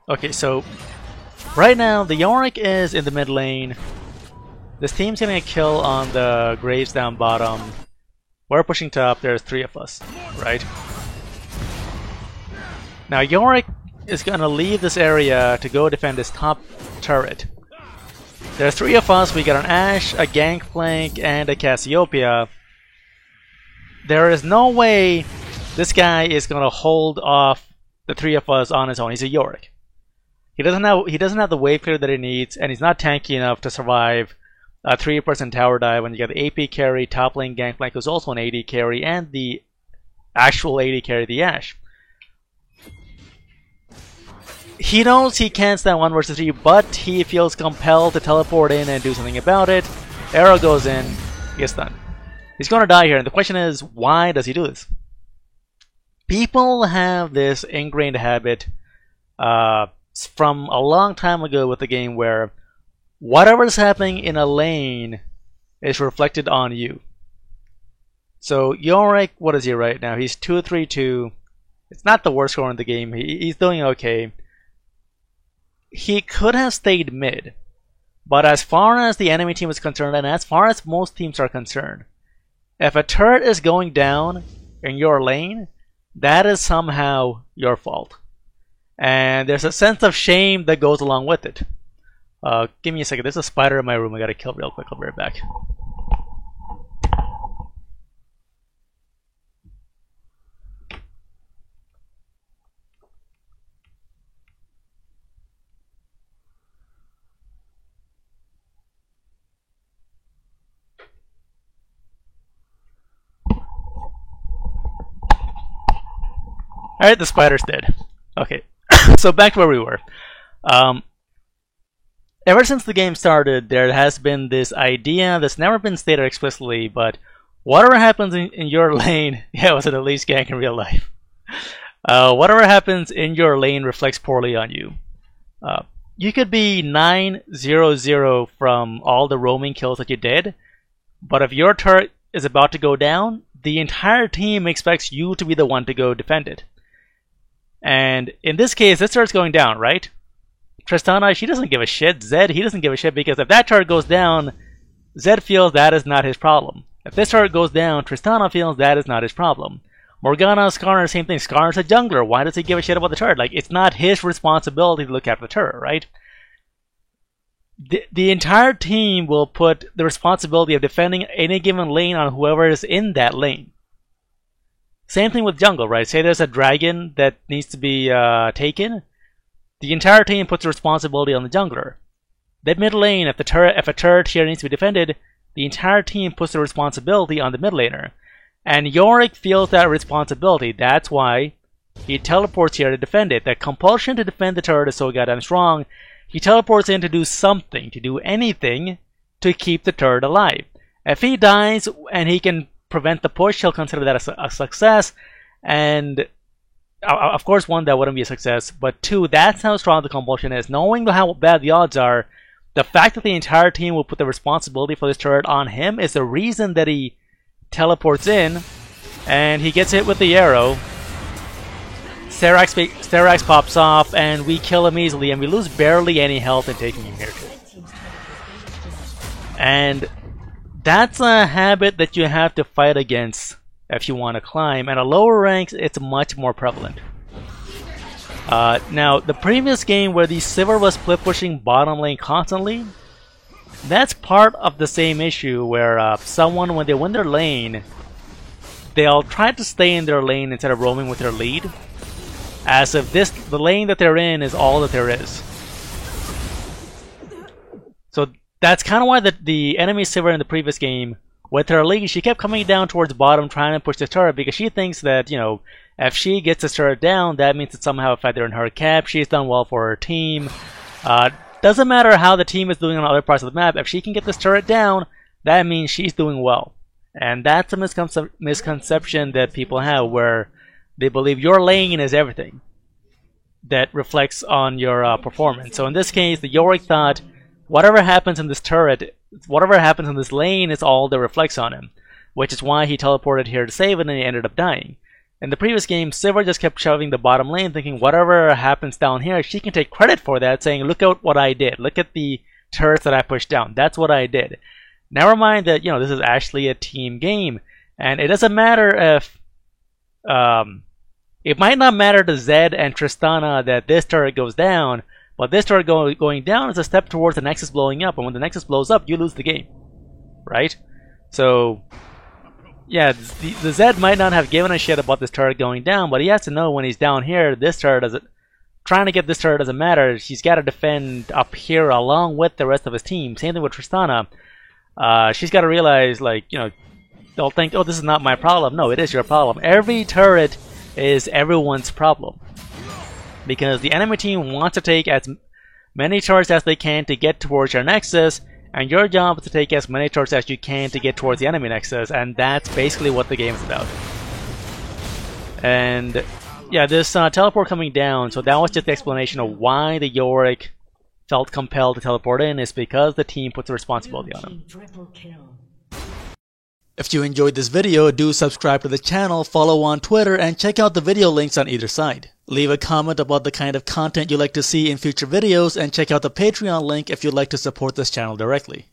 Okay, so right now the Yorick is in the mid lane. This team's getting a kill on the Graves down bottom. We're pushing top, there's 3 of us, right? Now Yorick is gonna leave this area to go defend this top turret. There's 3 of us, we got an Ashe, a Gangplank, and a Cassiopeia. There is no way this guy is gonna hold off the 3 of us on his own. He's a Yorick. He doesn't have the wave clear that he needs, and he's not tanky enough to survive a 3-person tower dive when you got the AP carry, top lane Gangplank, who's also an AD carry, and the actual AD carry, the Ashe. He knows he can't stand 1 versus 3, but he feels compelled to teleport in and do something about it. Arrow goes in, he gets stunned. He's gonna die here, and the question is, why does he do this? People have this ingrained habit from a long time ago with the game where whatever's happening in a lane is reflected on you. So Yorick, what is he right now? He's 2-3-2. It's not the worst score in the game. He's doing okay. He could have stayed mid, but as far as the enemy team is concerned, and as far as most teams are concerned, if a turret is going down in your lane, that is somehow your fault. And there's a sense of shame that goes along with it. Give me a second, there's a spider in my room I gotta kill real quick, I'll be right back. Alright, the spider's dead. Okay, so back to where we were. Ever since the game started, there has been this idea that's never been stated explicitly, but whatever happens in your lane, yeah, it was an Elise gank in real life. Whatever happens in your lane reflects poorly on you. You could be 9-0-0 from all the roaming kills that you did, but if your turret is about to go down, the entire team expects you to be the one to go defend it. And in this case, this turret's going down, right? Tristana, she doesn't give a shit. Zed, he doesn't give a shit, because if that turret goes down, Zed feels that is not his problem. If this turret goes down, Tristana feels that is not his problem. Morgana, Skarner, same thing. Skarner's a jungler. Why does he give a shit about the turret? Like, it's not his responsibility to look after the turret, right? The entire team will put the responsibility of defending any given lane on whoever is in that lane. Same thing with jungle, right? Say there's a dragon that needs to be taken. The entire team puts the responsibility on the jungler. That mid lane, if a turret here needs to be defended, the entire team puts the responsibility on the mid laner. And Yorick feels that responsibility. That's why he teleports here to defend it. That compulsion to defend the turret is so goddamn strong. He teleports in to do something, to do anything to keep the turret alive. If he dies and he can prevent the push, he'll consider that a success. And of course, 1, that wouldn't be a success, but 2, that's how strong the compulsion is. Knowing how bad the odds are, the fact that the entire team will put the responsibility for this turret on him is the reason that he teleports in, and he gets hit with the arrow. Sterak's pops off, and we kill him easily, and we lose barely any health in taking him here too. And that's a habit that you have to fight against if you want to climb, and at lower ranks it's much more prevalent. Now, the previous game where the Sivir was split pushing bottom lane constantly, that's part of the same issue where someone, when they win their lane, they'll try to stay in their lane instead of roaming with their lead, as if the lane that they're in is all that there is. So that's kind of why the enemy Sivir in the previous game, with her lead, she kept coming down towards bottom trying to push the turret, because she thinks that, you know, if she gets the turret down, that means it's somehow a feather in her cap. She's done well for her team. Doesn't matter how the team is doing on other parts of the map. If she can get this turret down, that means she's doing well. And that's a misconception that people have, where they believe your lane is everything that reflects on your performance. So in this case, the Yorick thought, whatever happens in this turret, whatever happens in this lane is all that reflects on him, which is why he teleported here to save it, and he ended up dying. In the previous game, Sivir just kept shoving the bottom lane, thinking whatever happens down here, she can take credit for that, saying, look at what I did. Look at the turrets that I pushed down. That's what I did. Never mind that, this is actually a team game. And it doesn't matter if... it might not matter to Zed and Tristana that this turret goes down, but this turret going down is a step towards the Nexus blowing up, and when the Nexus blows up, you lose the game. Right? So... yeah, the Zed might not have given a shit about this turret going down, but he has to know when he's down here, this turret doesn't... trying to get this turret doesn't matter. She's got to defend up here along with the rest of his team. Same thing with Tristana. She's got to realize, like, they'll think, oh, this is not my problem. No, it is your problem. Every turret is everyone's problem. Because the enemy team wants to take as many turrets as they can to get towards your Nexus, and your job is to take as many turrets as you can to get towards the enemy Nexus, and that's basically what the game is about. And yeah, this teleport coming down, so that was just the explanation of why the Yorick felt compelled to teleport in, is because the team puts the responsibility on him. If you enjoyed this video, do subscribe to the channel, follow on Twitter, and check out the video links on either side. Leave a comment about the kind of content you'd like to see in future videos, and check out the Patreon link if you'd like to support this channel directly.